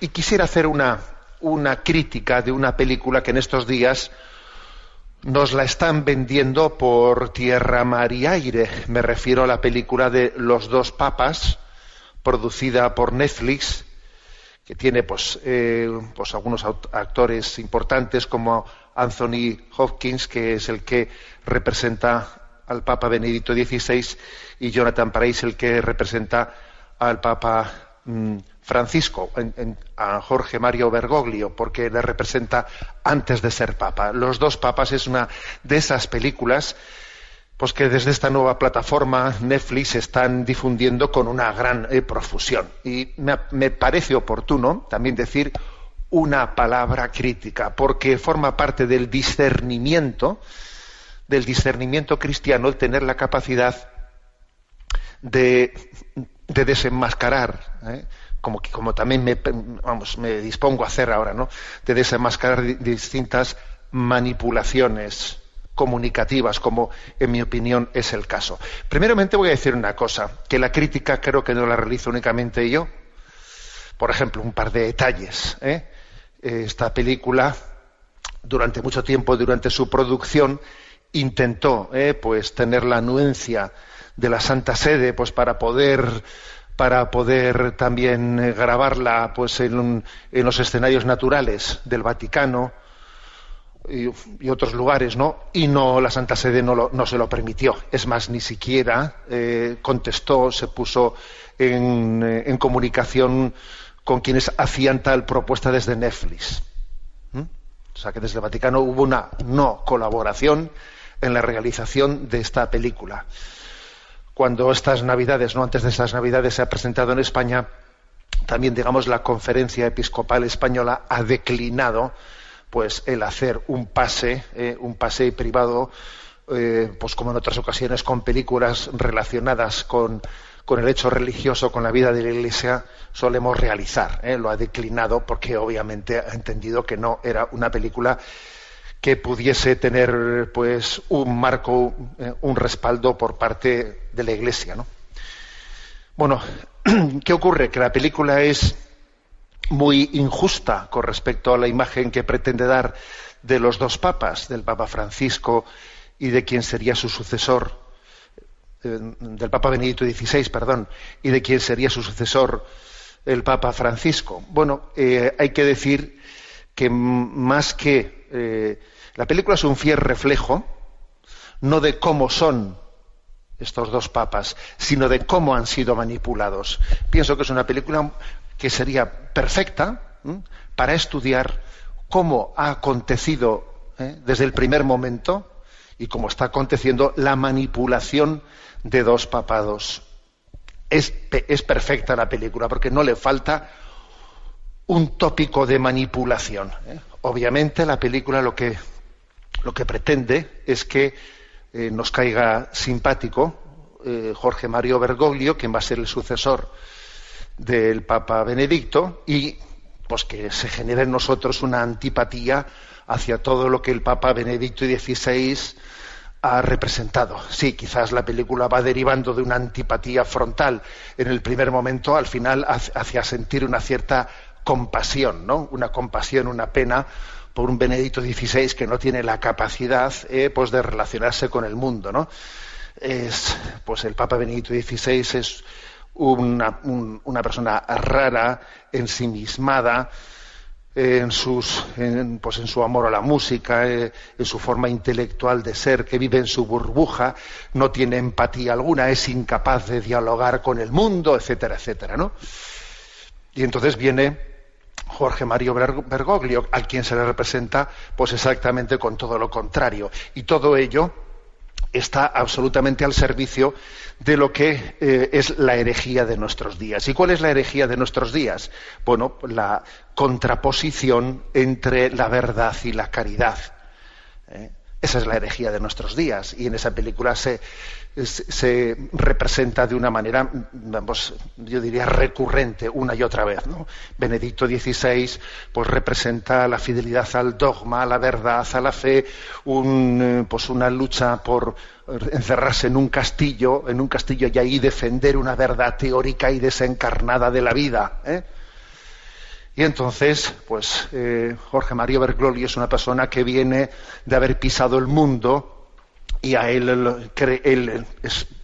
Y quisiera hacer una crítica de una película que en estos días nos la están vendiendo por tierra, mar y aire. Me refiero a la película de Los dos papas, producida por Netflix, que tiene pues algunos actores importantes como Anthony Hopkins, que es el que representa al Papa Benedicto XVI, y Jonathan Pryce, el que representa al Papa Francisco, a Jorge Mario Bergoglio, porque le representa antes de ser Papa. Los dos papas es una de esas películas pues que desde esta nueva plataforma Netflix están difundiendo con una gran profusión. Y me parece oportuno también decir una palabra crítica, porque forma parte del discernimiento cristiano el tener la capacidad de desenmascarar, como también me dispongo a hacer ahora, ¿no? De desenmascarar distintas manipulaciones comunicativas, como en mi opinión es el caso. Primeramente voy a decir una cosa, que la crítica creo que no la realizo únicamente yo. Por ejemplo, un par de detalles. Esta película, durante mucho tiempo, durante su producción, intentó pues tener la anuencia de la Santa Sede, pues para poder también grabarla pues en los escenarios naturales del Vaticano y otros lugares, ¿no? Y la Santa Sede no se lo permitió. Es más, ni siquiera contestó, se puso en comunicación con quienes hacían tal propuesta desde Netflix. O sea que desde el Vaticano hubo una no colaboración en la realización de esta película. Cuando estas Navidades, no antes de estas Navidades, se ha presentado en España, también, digamos, la Conferencia Episcopal Española ha declinado pues el hacer un pase privado, pues como en otras ocasiones, con películas relacionadas con el hecho religioso, con la vida de la Iglesia, solemos realizar. Lo ha declinado porque obviamente ha entendido que no era una película que pudiese tener pues un marco, un respaldo por parte de la Iglesia, ¿no? Bueno, ¿qué ocurre? Que la película es muy injusta con respecto a la imagen que pretende dar de los dos papas, del Papa Francisco y de quien sería su sucesor, del Papa Benedicto XVI, perdón, y de quien sería su sucesor, el Papa Francisco. Bueno, hay que decir que más que la película es un fiel reflejo, no de cómo son estos dos papas, sino de cómo han sido manipulados. Pienso que es una película que sería perfecta para estudiar cómo ha acontecido desde el primer momento y cómo está aconteciendo la manipulación de dos papados. Es perfecta la película porque no le falta un tópico de manipulación. Obviamente la película lo que pretende es que nos caiga simpático Jorge Mario Bergoglio, quien va a ser el sucesor del Papa Benedicto, y pues que se genere en nosotros una antipatía hacia todo lo que el Papa Benedicto XVI ha representado. Sí, quizás la película va derivando de una antipatía frontal en el primer momento, al final hacia sentir una cierta compasión, ¿no? Una compasión, una pena por un Benedicto XVI que no tiene la capacidad pues de relacionarse con el mundo, ¿no? Pues el Papa Benedicto XVI es una persona rara, ensimismada, en su amor a la música, en su forma intelectual de ser, que vive en su burbuja, no tiene empatía alguna, es incapaz de dialogar con el mundo, etcétera, etcétera, ¿no? Y entonces viene Jorge Mario Bergoglio, al quien se le representa pues exactamente con todo lo contrario. Y todo ello está absolutamente al servicio de lo que es la herejía de nuestros días. ¿Y cuál es la herejía de nuestros días? Bueno, la contraposición entre la verdad y la caridad. Esa es la herejía de nuestros días, y en esa película se representa de una manera, vamos, yo diría recurrente, una y otra vez, ¿no? Benedicto XVI pues representa la fidelidad al dogma, a la verdad, a la fe, una lucha por encerrarse en un castillo y ahí defender una verdad teórica y desencarnada de la vida, Y entonces, pues Jorge María Bergoglio es una persona que viene de haber pisado el mundo, y a él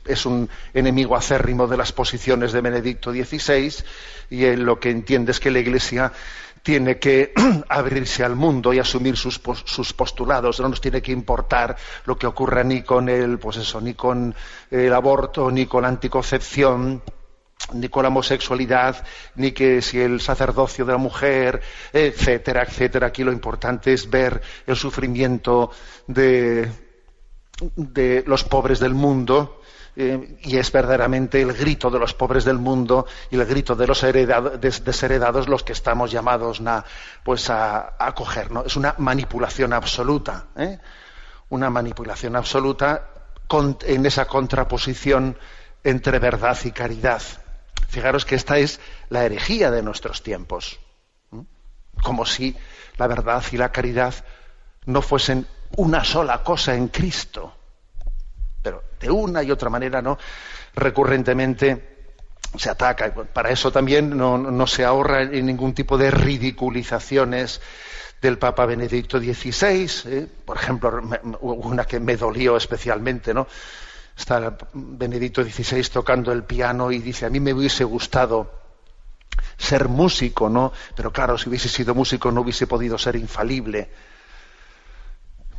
es un enemigo acérrimo de las posiciones de Benedicto XVI, y él lo que entiende es que la Iglesia tiene que abrirse al mundo y asumir sus postulados. No nos tiene que importar lo que ocurra ni con ni con el aborto, ni con la anticoncepción, ni con la homosexualidad, ni que si el sacerdocio de la mujer, etcétera, etcétera. Aquí lo importante es ver el sufrimiento de los pobres del mundo, y es verdaderamente el grito de los pobres del mundo y el grito de los desheredados los que estamos llamados a acoger, ¿no? Es una manipulación absoluta, una manipulación absoluta en esa contraposición entre verdad y caridad. Fijaros que esta es la herejía de nuestros tiempos, como si la verdad y la caridad no fuesen una sola cosa en Cristo. Pero de una y otra manera, ¿no?, recurrentemente se ataca. Para eso también no se ahorra en ningún tipo de ridiculizaciones del Papa Benedicto XVI. Por ejemplo, una que me dolió especialmente, ¿no? Está Benedicto XVI tocando el piano y dice: a mí me hubiese gustado ser músico, ¿no? Pero claro, si hubiese sido músico no hubiese podido ser infalible.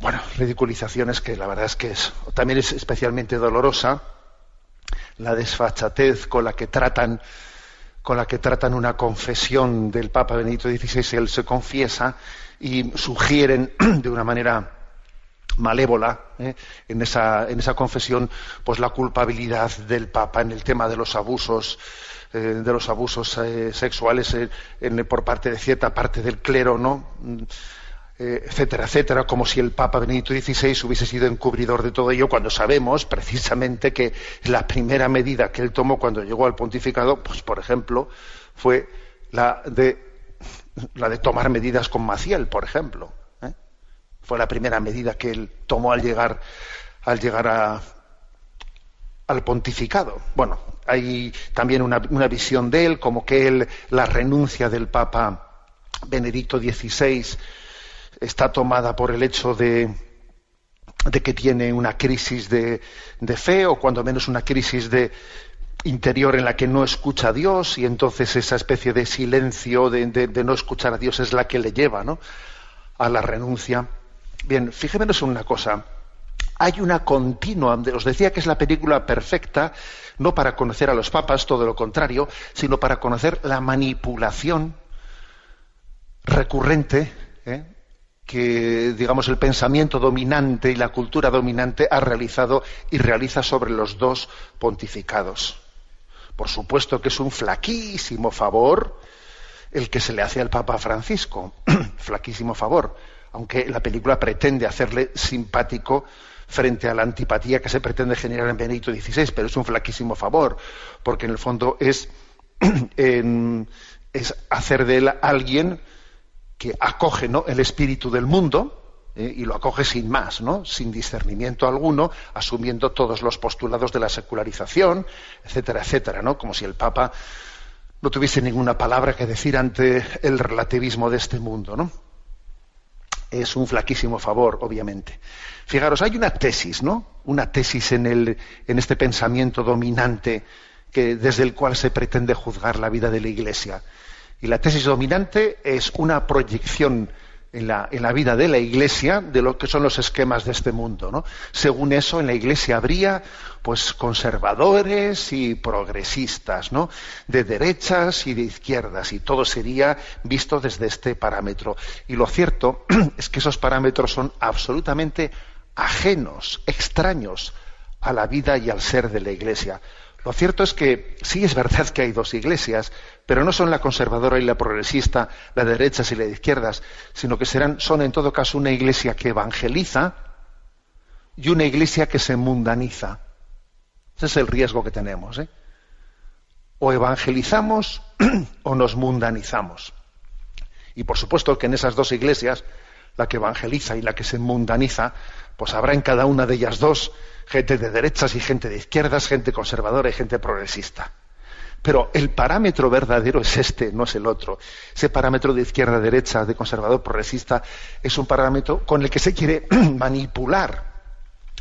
Bueno, ridiculizaciones que la verdad es que también es especialmente dolorosa la desfachatez con la que tratan una confesión del Papa Benedicto XVI. Él se confiesa y sugieren de una manera malévola, en esa confesión, pues la culpabilidad del Papa en el tema de los abusos sexuales por parte de cierta parte del clero, ¿no? Etcétera, etcétera, como si el Papa Benedicto XVI hubiese sido encubridor de todo ello, cuando sabemos precisamente que la primera medida que él tomó cuando llegó al pontificado, pues por ejemplo, fue la de tomar medidas con Maciel, por ejemplo. Fue la primera medida que él tomó al llegar al pontificado. Bueno, hay también una visión de él, como que la renuncia del Papa Benedicto XVI está tomada por el hecho de que tiene una crisis de fe, o cuando menos una crisis interior en la que no escucha a Dios, y entonces esa especie de silencio de no escuchar a Dios es la que le lleva, ¿no?, a la renuncia. Bien, fijémonos en una cosa. Hay una continua, os decía que es la película perfecta, no para conocer a los papas, todo lo contrario, sino para conocer la manipulación recurrente, que, digamos, el pensamiento dominante y la cultura dominante ha realizado y realiza sobre los dos pontificados. Por supuesto que es un flaquísimo favor el que se le hace al Papa Francisco, flaquísimo favor, aunque la película pretende hacerle simpático frente a la antipatía que se pretende generar en Benedicto XVI, pero es un flaquísimo favor, porque en el fondo es hacer de él alguien que acoge, ¿no?, el espíritu del mundo, y lo acoge sin más, ¿no?, sin discernimiento alguno, asumiendo todos los postulados de la secularización, etcétera, etcétera, ¿no?, como si el Papa no tuviese ninguna palabra que decir ante el relativismo de este mundo, ¿no? Es un flaquísimo favor, obviamente. Fijaros, hay una tesis, ¿no?, una tesis en este pensamiento dominante desde el cual se pretende juzgar la vida de la Iglesia. Y la tesis dominante es una proyección en la vida de la Iglesia de lo que son los esquemas de este mundo, ¿no? Según eso, en la Iglesia habría, pues, conservadores y progresistas, ¿no?, de derechas y de izquierdas, y todo sería visto desde este parámetro. Y lo cierto es que esos parámetros son absolutamente ajenos, extraños a la vida y al ser de la Iglesia. Lo cierto es que sí es verdad que hay dos iglesias, pero no son la conservadora y la progresista, la de derechas y la de izquierdas, sino que son en todo caso una iglesia que evangeliza y una iglesia que se mundaniza. Ese es el riesgo que tenemos, O evangelizamos o nos mundanizamos. Y por supuesto que en esas dos iglesias, la que evangeliza y la que se mundaniza, pues habrá en cada una de ellas dos gente de derechas y gente de izquierdas, gente conservadora y gente progresista. Pero el parámetro verdadero es este, no es el otro. Ese parámetro de izquierda-derecha, de conservador-progresista, es un parámetro con el que se quiere manipular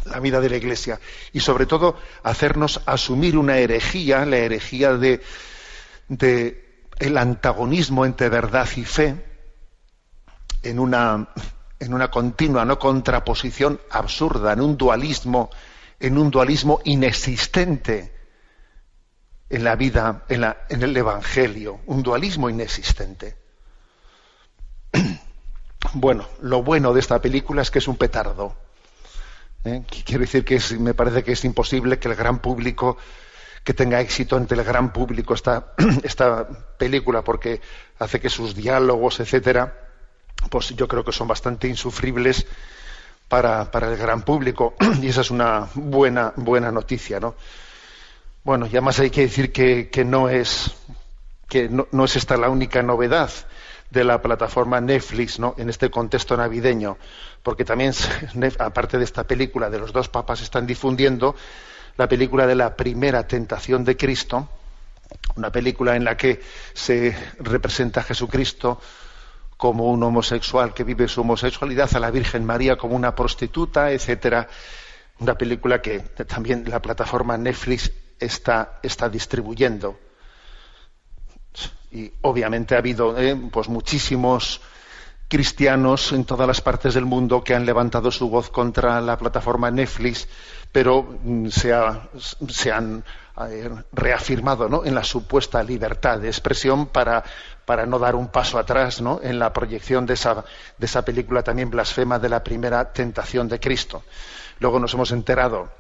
la vida de la Iglesia y sobre todo hacernos asumir una herejía, la herejía de el antagonismo entre verdad y fe en una continua no contraposición absurda, en un dualismo inexistente en la vida, en el Evangelio, un dualismo inexistente. Bueno, lo bueno de esta película es que es un petardo. Quiero decir que me parece que es imposible que el gran público, que tenga éxito entre el gran público esta película, porque hace que sus diálogos, etcétera, pues yo creo que son bastante insufribles para el gran público, y esa es una buena noticia, ¿no? Bueno, y además hay que decir que no es esta la única novedad de la plataforma Netflix, ¿no?, en este contexto navideño, porque también, aparte de esta película de los dos papas, están difundiendo la película de la primera tentación de Cristo, una película en la que se representa a Jesucristo como un homosexual que vive su homosexualidad, a la Virgen María como una prostituta, etcétera. Una película que también la plataforma Netflix está distribuyendo. Y obviamente ha habido pues muchísimos cristianos en todas las partes del mundo que han levantado su voz contra la plataforma Netflix, pero se han reafirmado, ¿no?, en la supuesta libertad de expresión para no dar un paso atrás, ¿no?, en la proyección de esa película también blasfema de la primera tentación de Cristo. Luego nos hemos enterado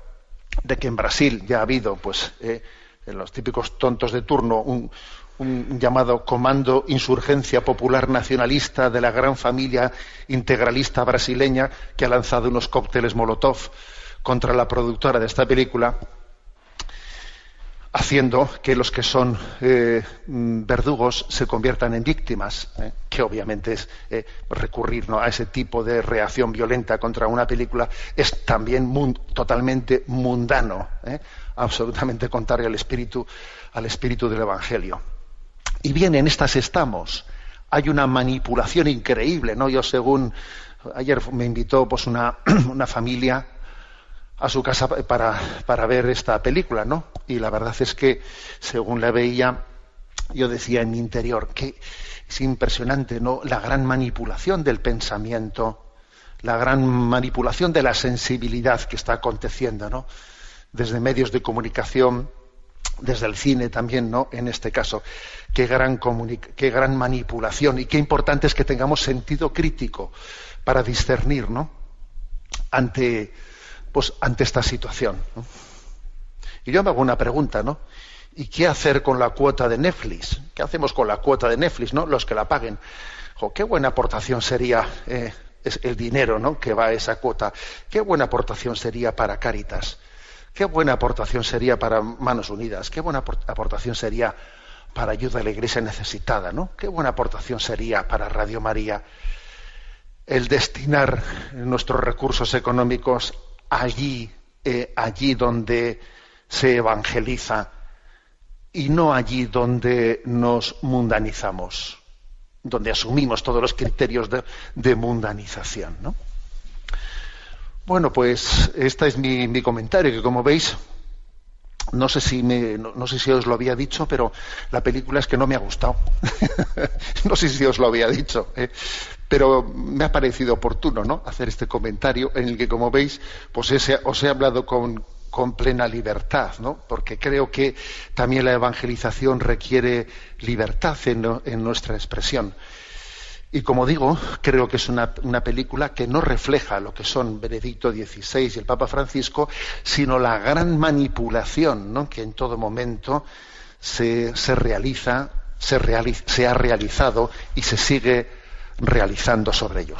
de que en Brasil ya ha habido, pues, en los típicos tontos de turno, un llamado Comando Insurgencia Popular Nacionalista de la gran familia integralista brasileña, que ha lanzado unos cócteles Molotov contra la productora de esta película, haciendo que los que son verdugos se conviertan en víctimas, que obviamente es recurrir, ¿no?, a ese tipo de reacción violenta contra una película es también totalmente mundano, absolutamente contrario al espíritu del Evangelio. Y bien, en estas estamos. Hay una manipulación increíble, ¿no? Ayer me invitó pues una familia a su casa para ver esta película, ¿no? Y la verdad es que, según la veía, yo decía en mi interior que es impresionante, ¿no?, la gran manipulación del pensamiento, la gran manipulación de la sensibilidad que está aconteciendo, ¿no?, desde medios de comunicación, desde el cine también, ¿no?, en este caso. Qué gran manipulación, y qué importante es que tengamos sentido crítico para discernir, ¿no?, ante esta situación, ¿no? Y yo me hago una pregunta, ¿no? ¿Y qué hacer con la cuota de Netflix? ¿Qué hacemos con la cuota de Netflix, ¿no?, los que la paguen? Qué buena aportación sería es el dinero, ¿no?, que va a esa cuota. Qué buena aportación sería para Cáritas. Qué buena aportación sería para Manos Unidas. Qué buena aportación sería para ayuda a la Iglesia necesitada, ¿no? Qué buena aportación sería para Radio María el destinar nuestros recursos económicos allí donde se evangeliza, y no allí donde nos mundanizamos, donde asumimos todos los criterios de mundanización, ¿no? Bueno, pues este es mi comentario, que como veis, no sé si os lo había dicho, pero la película es que no me ha gustado. No sé si os lo había dicho, pero me ha parecido oportuno, ¿no?, hacer este comentario en el que, como veis, pues os he hablado con plena libertad, ¿no?, porque creo que también la evangelización requiere libertad en nuestra expresión. Y como digo, creo que es una película que no refleja lo que son Benedicto XVI y el Papa Francisco, sino la gran manipulación, ¿no?, que en todo momento se ha realizado y se sigue realizando sobre ellos.